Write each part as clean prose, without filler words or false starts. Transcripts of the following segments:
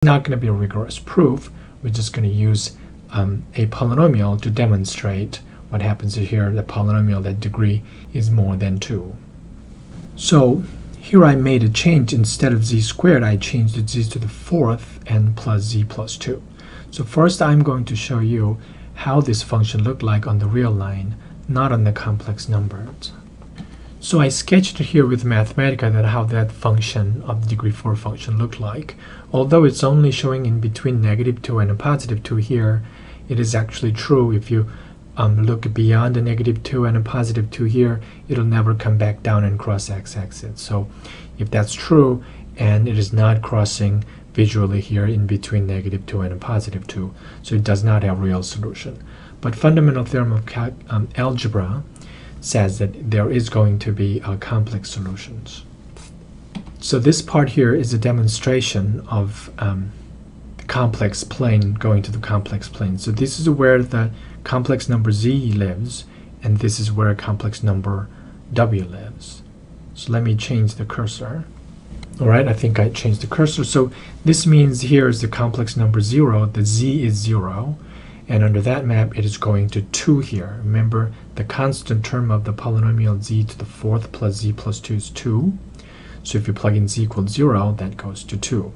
not going to be a rigorous proof. We're just going to use a polynomial to demonstrate what happens here, the polynomial that degree is more than 2. So here I made a change. Instead of z squared, I changed it z to the 4th and plus z plus 2. So first I'm going to show you how this function looked like on the real line, not on the complex numbers. So I sketched it here with Mathematica that how that function of the degree 4 function looked like. Although it's only showing in between -2 and a +2 here, it is actually true if you look beyond the -2 and a +2 here, it'll never come back down and cross x-axis. So if that's true and it is not crossing visually here in between -2 and a +2, so it does not have real solution. But fundamental theorem of algebra says that there is going to be complex solutions. So this part here is a demonstration of the complex plane going to the complex plane. So this is where the complex number z lives, and this is where a complex number w lives. So let me change the cursor. Alright, I think I changed the cursor. So this means here is the complex number 0, the z is 0, and under that map it is going to 2 here. Remember, the constant term of the polynomial z to the 4th plus z plus 2 is 2. So if you plug in z equals 0, that goes to 2.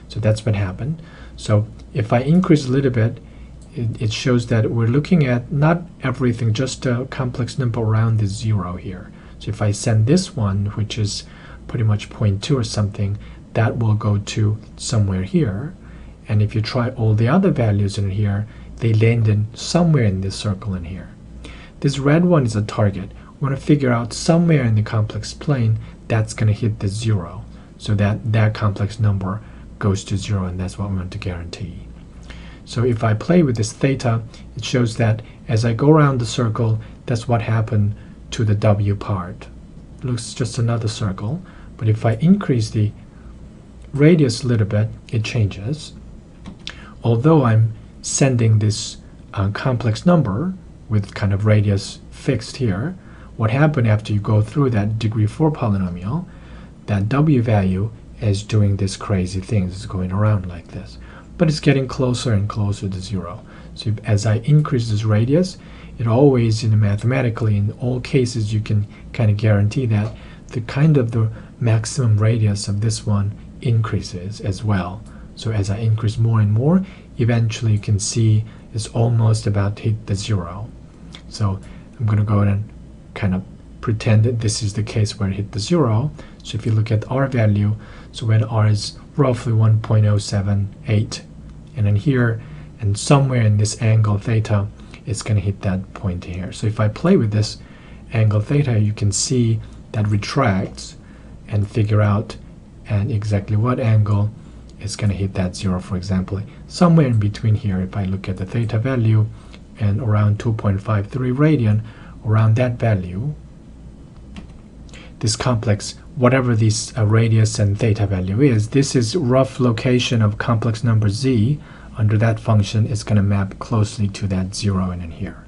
So that's what happened. So if I increase a little bit, it shows that we're looking at not everything, just a complex number around the 0 here. So if I send this one, which is pretty much 0.2 or something, that will go to somewhere here. And if you try all the other values in here, they land in somewhere in this circle in here. This red one is a target. We want to figure out somewhere in the complex plane that's going to hit the 0. So that complex number goes to 0, and that's what we want to guarantee. So if I play with this theta, it shows that as I go around the circle, that's what happened to the w part. It looks just another circle, but if I increase the radius a little bit, it changes. Although I'm sending this complex number with kind of radius fixed here, what happened after you go through that degree 4 polynomial, that w value is doing this crazy thing. It's going around like this. But it's getting closer and closer to 0. So as I increase this radius, it always, mathematically, in all cases, you can kind of guarantee that the maximum radius of this one increases as well. So as I increase more and more, eventually you can see it's almost about to hit the 0. So I'm going to go ahead and kind of pretend that this is the case where it hit the 0. So if you look at r value, so when r is roughly 1.078, and then here and somewhere in this angle theta, it's going to hit that point here. So if I play with this angle theta, you can see that retracts and figure out and exactly what angle is going to hit that 0, for example. Somewhere in between here, if I look at the theta value and around 2.53 radian, around that value, this complex, whatever this radius and theta value is, this is rough location of complex number z under that function is going to map closely to that 0 in here.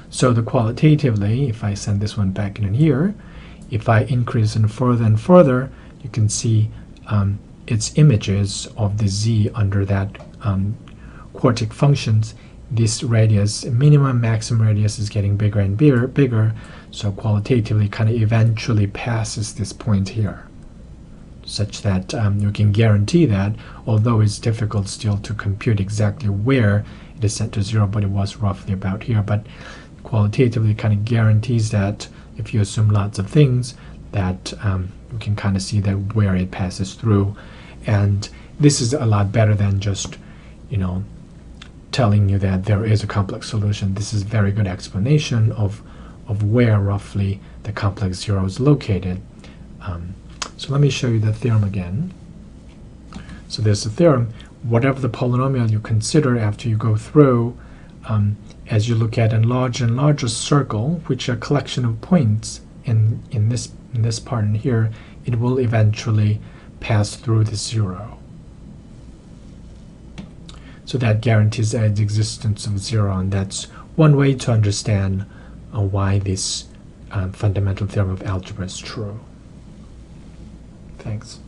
So the qualitatively, if I send this one back in here, if I increase it further and further, you can see its images of the z under that quartic functions. This radius, minimum maximum radius, is getting bigger and bigger, so qualitatively kind of eventually passes this point here, such that you can guarantee that, although it's difficult still to compute exactly where it is set to 0, but it was roughly about here, but qualitatively kind of guarantees that if you assume lots of things, that you can kind of see that where it passes through. And this is a lot better than just, telling you that there is a complex solution. This is a very good explanation of where roughly the complex 0 is located. So let me show you the theorem again. So there's the theorem. Whatever the polynomial you consider after you go through, as you look at a larger and larger circle, which are a collection of points in this part in here, it will eventually pass through the 0. So that guarantees the existence of 0, and that's one way to understand why this fundamental theorem of algebra is true. Thanks.